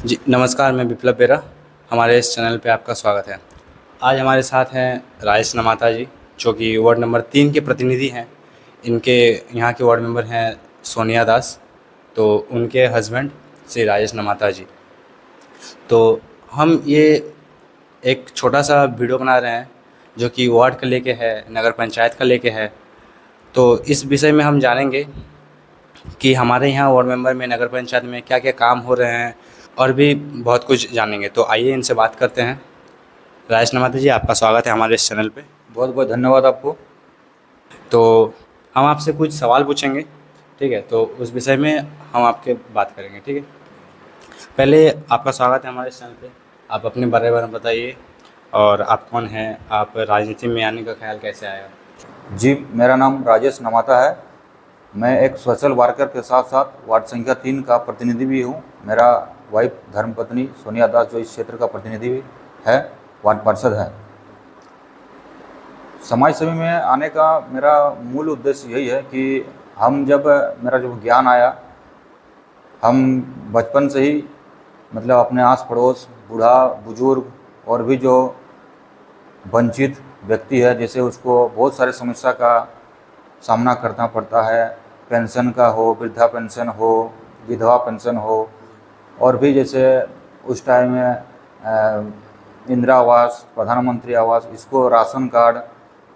जी नमस्कार, मैं विप्लव बेरा। हमारे इस चैनल पे आपका स्वागत है। आज हमारे साथ हैं राजेश नमाता जी, जो कि वार्ड नंबर 3 के प्रतिनिधि हैं। इनके यहाँ के वार्ड मेंबर हैं सोनिया दास, तो उनके हस्बैंड श्री राजेश नमाता जी। तो हम ये एक छोटा सा वीडियो बना रहे हैं जो कि वार्ड का लेके है, नगर पंचायत का लेके है। तो इस विषय में हम जानेंगे कि हमारे यहाँ वार्ड मेंबर में, नगर पंचायत में क्या क्या काम हो रहे हैं और भी बहुत कुछ जानेंगे। तो आइए इनसे बात करते हैं। राजेश नमाते जी, आपका स्वागत है हमारे इस चैनल पे। बहुत बहुत धन्यवाद आपको। तो हम आपसे कुछ सवाल पूछेंगे, ठीक है? तो उस विषय में हम आपके बात करेंगे, ठीक है? पहले आपका स्वागत है हमारे इस चैनल पे। आप अपने बारे में बताइए, और आप कौन हैं, आप राजनीति में आने का ख्याल कैसे आया? जी, मेरा नाम राजेश नमाता है। मैं एक सोशल वर्कर के साथ साथ वार्ड संख्या 3 का प्रतिनिधि भी हूँ। मेरा वाइफ धर्मपत्नी सोनिया दास जो इस क्षेत्र का प्रतिनिधि भी है, वार्ड पार्षद है। समाज सेवा में आने का मेरा मूल उद्देश्य यही है कि मेरा जो ज्ञान आया, हम बचपन से ही मतलब अपने आस पड़ोस, बूढ़ा बुजुर्ग और भी जो वंचित व्यक्ति है, जैसे उसको बहुत सारे समस्या का सामना करना पड़ता है। पेंशन का हो, वृद्धा पेंशन हो, विधवा पेंशन हो, और भी जैसे उस टाइम में इंदिरा आवास, प्रधानमंत्री आवास, इसको राशन कार्ड,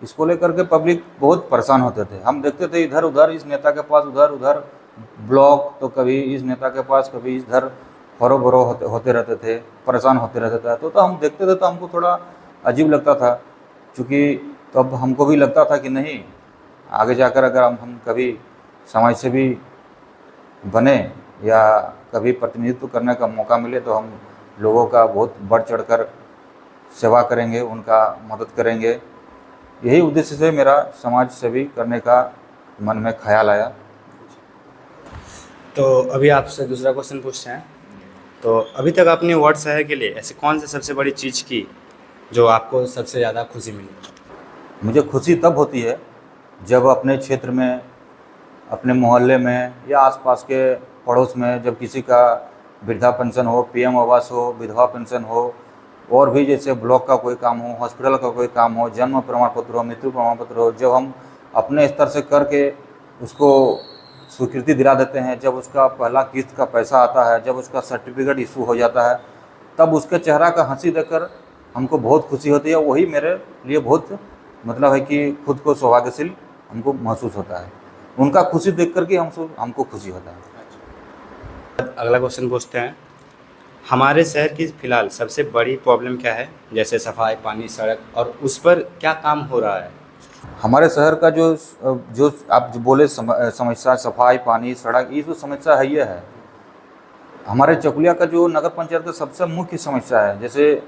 इसको लेकर के पब्लिक बहुत परेशान होते थे। हम देखते थे इधर उधर इस नेता के पास, उधर उधर ब्लॉक, तो कभी इस नेता के पास, कभी इधर हरो होते रहते थे, परेशान होते रहते थे। तो हम देखते थे तो हमको थोड़ा अजीब लगता था, क्योंकि तब हमको भी लगता था कि नहीं, आगे जाकर अगर हम कभी समाज सेवी बने या कभी प्रतिनिधित्व करने का मौका मिले तो हम लोगों का बहुत बढ़ चढ़कर सेवा करेंगे, उनका मदद करेंगे। यही उद्देश्य से मेरा समाज सेवी करने का मन में ख्याल आया। तो अभी आपसे दूसरा क्वेश्चन पूछते हैं। तो अभी तक आपने वार्ड शहर के लिए ऐसी कौन सी सबसे बड़ी चीज़ की जो आपको सबसे ज़्यादा खुशी मिली? मुझे खुशी तब होती है जब अपने क्षेत्र में, अपने मोहल्ले में या आसपास के पड़ोस में जब किसी का वृद्धा पेंशन हो, पीएम आवास हो, विधवा पेंशन हो, और भी जैसे ब्लॉक का कोई काम हो, हॉस्पिटल का कोई काम हो, जन्म प्रमाण पत्र हो, मृत्यु प्रमाण पत्र हो, जब हम अपने स्तर से करके उसको स्वीकृति दिला देते हैं, जब उसका पहला किस्त का पैसा आता है, जब उसका सर्टिफिकेट इशू हो जाता है, तब उसके चेहरा का हंसी देखकर हमको बहुत खुशी होती है। वही मेरे लिए बहुत मतलब है कि खुद को सौभाग्यशील हमको महसूस होता है। उनका खुशी देख कर के हमको खुशी होता है। अगला क्वेश्चन पूछते हैं। हमारे शहर की फ़िलहाल सबसे बड़ी प्रॉब्लम क्या है? जैसे सफाई, पानी, सड़क, और उस पर क्या काम हो रहा है? हमारे शहर का जो जो आप जो बोले समस्या, सफाई, पानी, सड़क, ये जो समस्या है ये है हमारे चकुलिया का जो नगर पंचायत का सबसे मुख्य समस्या है। जैसे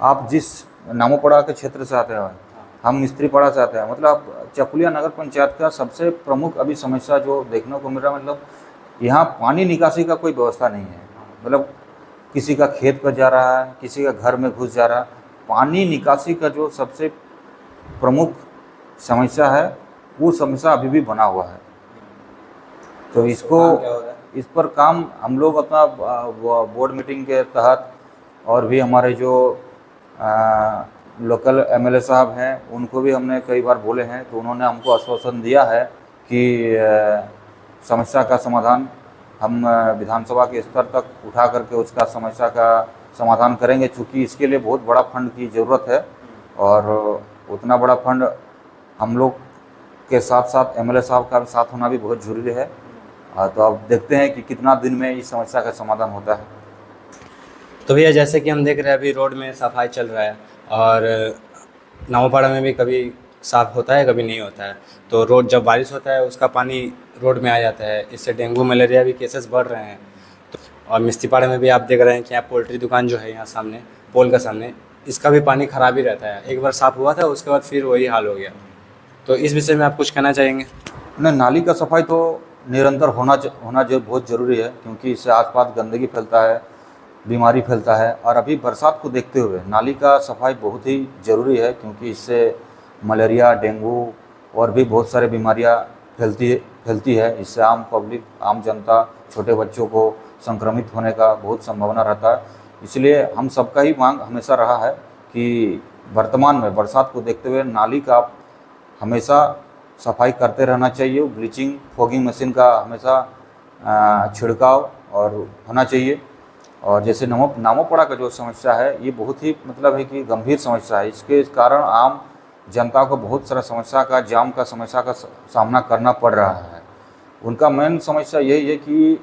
आप जिस नामोपाड़ा के क्षेत्र से आते हैं, हम मिस्त्री पाड़ा से आते हैं, मतलब चकुलिया नगर पंचायत का सबसे प्रमुख अभी समस्या जो देखने को मिल रहा है, मतलब यहाँ पानी निकासी का कोई व्यवस्था नहीं है। मतलब किसी का खेत पर जा रहा है, किसी का घर में घुस जा रहा है। पानी निकासी का जो सबसे प्रमुख समस्या है, वो समस्या अभी भी बना हुआ है। तो इस पर काम हम लोग अपना बोर्ड मीटिंग के तहत, और भी हमारे जो लोकल एमएलए साहब हैं उनको भी हमने कई बार बोले हैं, तो उन्होंने हमको आश्वासन दिया है कि समस्या का समाधान हम विधानसभा के स्तर तक उठा करके उसका समस्या का समाधान करेंगे। चूँकि इसके लिए बहुत बड़ा फंड की ज़रूरत है, और उतना बड़ा फंड हम लोग के साथ साथ एमएलए साहब का साथ होना भी बहुत ज़रूरी है। तो अब देखते हैं कि कितना दिन में इस समस्या का समाधान होता है। तो भैया, जैसे कि हम देख रहे हैं अभी रोड में सफाई चल रहा है, और नामोपाड़ा में भी कभी साफ़ होता है, कभी नहीं होता है। तो रोड जब बारिश होता है उसका पानी रोड में आ जाता है, इससे डेंगू मलेरिया भी केसेस बढ़ रहे हैं। तो और मिस्तीपाड़ा में भी आप देख रहे हैं कि यहाँ पोल्ट्री दुकान जो है यहाँ सामने, पोल का सामने, इसका भी पानी ख़राब ही रहता है। एक बार साफ़ हुआ था, उसके बाद फिर वही हाल हो गया। तो इस विषय में आप कुछ कहना चाहेंगे? नहीं, नाली का सफाई तो निरंतर होना जो बहुत ज़रूरी है, क्योंकि इससे आसपास गंदगी फैलता है, बीमारी फैलता है। और अभी बरसात को देखते हुए नाली का सफाई बहुत ही ज़रूरी है, क्योंकि इससे मलेरिया, डेंगू और भी बहुत सारे बीमारियां फैलती है। इससे आम पब्लिक, आम जनता, छोटे बच्चों को संक्रमित होने का बहुत संभावना रहता है। इसलिए हम सबका ही मांग हमेशा रहा है कि वर्तमान में बरसात को देखते हुए नाली का हमेशा सफाई करते रहना चाहिए। ब्लीचिंग फॉगिंग मशीन का हमेशा छिड़काव और होना चाहिए। और जैसे नामोपड़ा का जो समस्या है, ये बहुत ही मतलब है कि गंभीर समस्या है। इसके कारण आम जनता को बहुत सारा समस्या का जाम का समस्या का सामना करना पड़ रहा है। उनका मेन समस्या यही है कि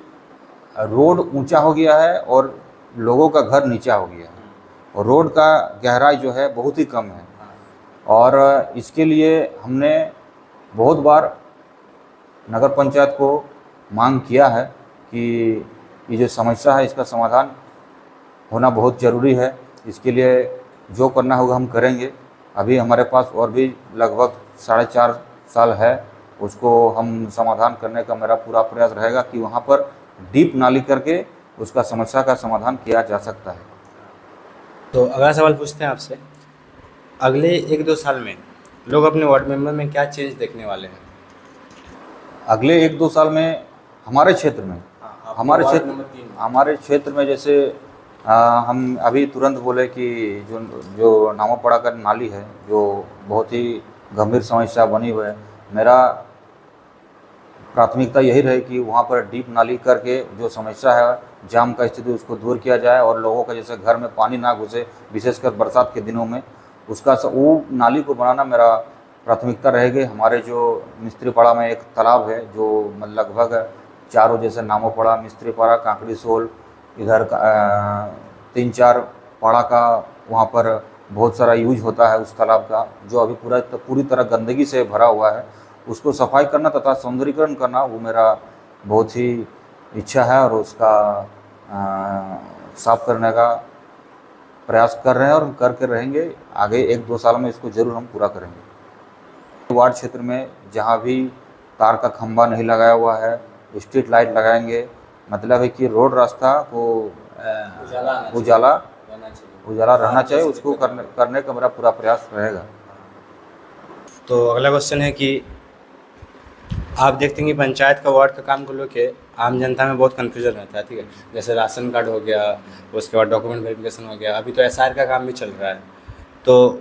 रोड ऊंचा हो गया है और लोगों का घर नीचा हो गया है और रोड का गहराई जो है बहुत ही कम है। और इसके लिए हमने बहुत बार नगर पंचायत को मांग किया है कि ये जो समस्या है इसका समाधान होना बहुत ज़रूरी है। इसके लिए जो करना होगा हम करेंगे। अभी हमारे पास और भी लगभग 4.5 साल है, उसको हम समाधान करने का मेरा पूरा प्रयास रहेगा कि वहाँ पर डीप नाली करके उसका समस्या का समाधान किया जा सकता है। तो अगला सवाल पूछते हैं आपसे, अगले 1-2 साल में लोग अपने वार्ड मेंबर में क्या चेंज देखने वाले हैं? अगले 1-2 साल में हमारे क्षेत्र में हमारे क्षेत्र में जैसे हम अभी तुरंत बोले कि जो नामोपड़ा का नाली है जो बहुत ही गंभीर समस्या बनी हुई है, मेरा प्राथमिकता यही रहे कि वहाँ पर डीप नाली करके जो समस्या है जाम का स्थिति उसको दूर किया जाए और लोगों का जैसे घर में पानी ना घुसे, विशेषकर बरसात के दिनों में वो नाली को बनाना मेरा प्राथमिकता रहेगी। हमारे जो मिस्त्रीपाड़ा में एक तालाब है जो लगभग चारों जैसे नामोपड़ा, मिस्त्रीपाड़ा, कांकड़ी सोल, इधर 3-4 पाड़ा का वहाँ पर बहुत सारा यूज होता है उस तालाब का, जो अभी पूरी तरह गंदगी से भरा हुआ है। उसको सफाई करना तथा सौंदर्यीकरण करना वो मेरा बहुत ही इच्छा है और उसका साफ करने का प्रयास कर रहे हैं और करके रहेंगे। आगे 1-2 साल में इसको ज़रूर हम पूरा करेंगे। वार्ड क्षेत्र में जहाँ भी तार का खंभा नहीं लगाया हुआ है, स्ट्रीट लाइट लगाएंगे। मतलब है कि रोड रास्ता को उजाला रहना चाहिए, उसको करने का मेरा पूरा प्रयास रहेगा। तो अगला क्वेश्चन है कि आप देखते हैं कि पंचायत का वार्ड का काम को लेकर आम जनता में बहुत कन्फ्यूजन रहता है, ठीक है। जैसे राशन कार्ड हो गया, उसके बाद डॉक्यूमेंट वेरिफिकेशन हो गया, अभी तो एसआर का काम भी चल रहा है। तो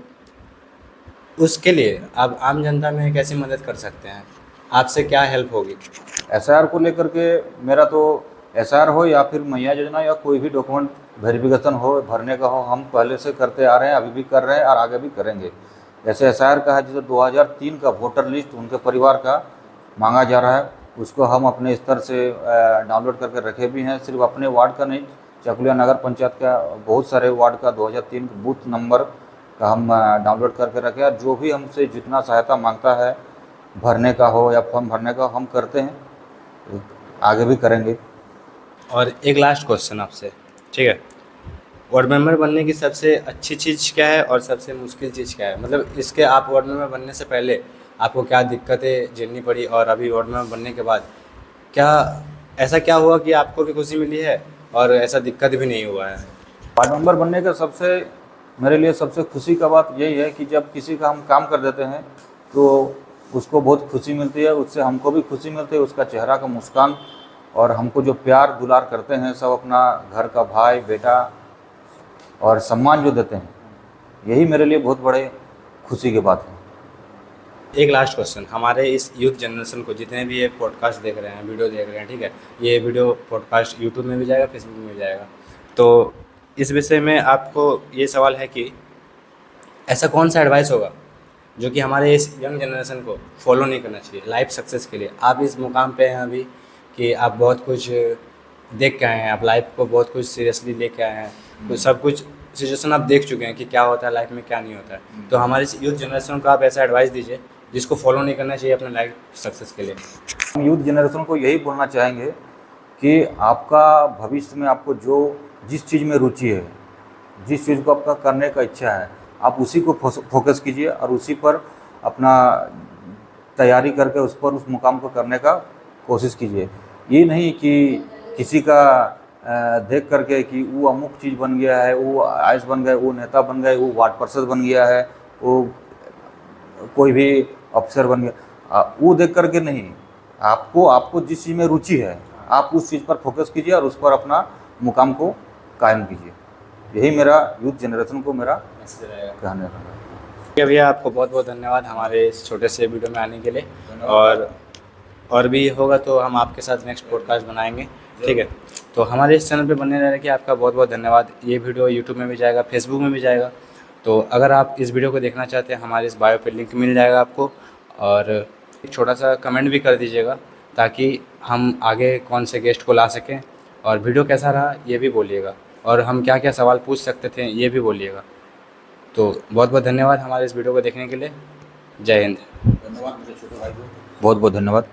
उसके लिए आप आम जनता में कैसे मदद कर सकते हैं? आपसे क्या हेल्प होगी? एसआर को लेकर के मेरा तो एसआर हो या फिर मैया योजना या कोई भी डॉक्यूमेंट वेरिफिकेशन हो, भरने का हो, हम पहले से करते आ रहे हैं, अभी भी कर रहे हैं और आगे भी करेंगे। जैसे एसआर का है, जैसे 2003 का वोटर लिस्ट उनके परिवार का मांगा जा रहा है, उसको हम अपने स्तर से डाउनलोड करके रखे भी हैं। सिर्फ अपने वार्ड का नहीं, चकुलिया नगर पंचायत का बहुत सारे वार्ड का 2003 बूथ नंबर का हम डाउनलोड करके रखे हैं। जो भी हमसे जितना सहायता मांगता है भरने का हो या फॉर्म भरने का, हम करते हैं, आगे भी करेंगे। और एक लास्ट क्वेश्चन आपसे, ठीक है। वार्ड मेंबर बनने की सबसे अच्छी चीज़ क्या है और सबसे मुश्किल चीज़ क्या है? मतलब इसके आप वार्ड मेंबर बनने से पहले आपको क्या दिक्कतें झेलनी पड़ी और अभी वार्ड मेंबर बनने के बाद ऐसा क्या हुआ कि आपको भी खुशी मिली है और ऐसा दिक्कत भी नहीं हुआ है? वार्ड मेंबर बनने का मेरे लिए सबसे खुशी का बात यही है कि जब किसी का हम काम कर देते हैं तो उसको बहुत खुशी मिलती है, उससे हमको भी खुशी मिलती है। उसका चेहरा का मुस्कान और हमको जो प्यार दुलार करते हैं सब, अपना घर का भाई बेटा और सम्मान जो देते हैं, यही मेरे लिए बहुत बड़े खुशी की बात है। एक लास्ट क्वेश्चन, हमारे इस यूथ जनरेशन को, जितने भी ये पॉडकास्ट देख रहे हैं, वीडियो देख रहे हैं, ठीक है, ये वीडियो पॉडकास्ट यूट्यूब में भी जाएगा, फेसबुक में भी जाएगा, तो इस विषय में आपको ये सवाल है कि ऐसा कौन सा एडवाइस होगा जो कि हमारे इस यंग जनरेशन को फॉलो नहीं करना चाहिए लाइफ सक्सेस के लिए? आप इस मुकाम पे हैं अभी कि आप बहुत कुछ देख के आए हैं, आप लाइफ को बहुत कुछ सीरियसली लेके आए हैं, तो सब कुछ सिचुएशन आप देख चुके हैं कि क्या होता है लाइफ में, क्या नहीं होता है। तो हमारे इस यूथ जनरेशन को आप ऐसा एडवाइस दीजिए जिसको फॉलो नहीं करना चाहिए अपने लाइफ सक्सेस के लिए। हम यूथ जनरेशन को यही बोलना चाहेंगे कि आपका भविष्य में आपको जिस चीज़ में रुचि है, जिस चीज़ को आपका करने का इच्छा है, आप उसी को फोकस कीजिए और उसी पर अपना तैयारी करके उस मुकाम को करने का कोशिश कीजिए। ये नहीं कि किसी का देख करके कि वो अमुक चीज़ बन गया है, वो आईएएस बन गए, वो नेता बन गए, वो वार्ड पार्षद बन गया है, वो कोई भी अफसर बन गया, वो देख करके नहीं। आपको जिस चीज़ में रुचि है, आप उस चीज़ पर फोकस कीजिए और उस पर अपना मुकाम को कायम कीजिए। यही मेरा यूथ जनरेशन को मेरा कहने का है। ठीक है भैया, आपको बहुत बहुत धन्यवाद हमारे इस छोटे से वीडियो में आने के लिए। और भी होगा तो हम आपके साथ नेक्स्ट पॉडकास्ट बनाएंगे। ठीक है, तो हमारे इस चैनल पे बने रहने के आपका बहुत बहुत धन्यवाद। ये वीडियो यूट्यूब में भी जाएगा, फेसबुक में भी जाएगा। तो अगर आप इस वीडियो को देखना चाहते हैं, हमारे इस बायो पे लिंक मिल जाएगा आपको। और एक छोटा सा कमेंट भी कर दीजिएगा ताकि हम आगे कौन से गेस्ट को ला सकें, और वीडियो कैसा रहा ये भी बोलिएगा, और हम क्या क्या सवाल पूछ सकते थे ये भी बोलिएगा। तो बहुत बहुत धन्यवाद हमारे इस वीडियो को देखने के लिए। जय हिंद। धन्यवाद मेरे छोटे भाई को, बहुत बहुत धन्यवाद।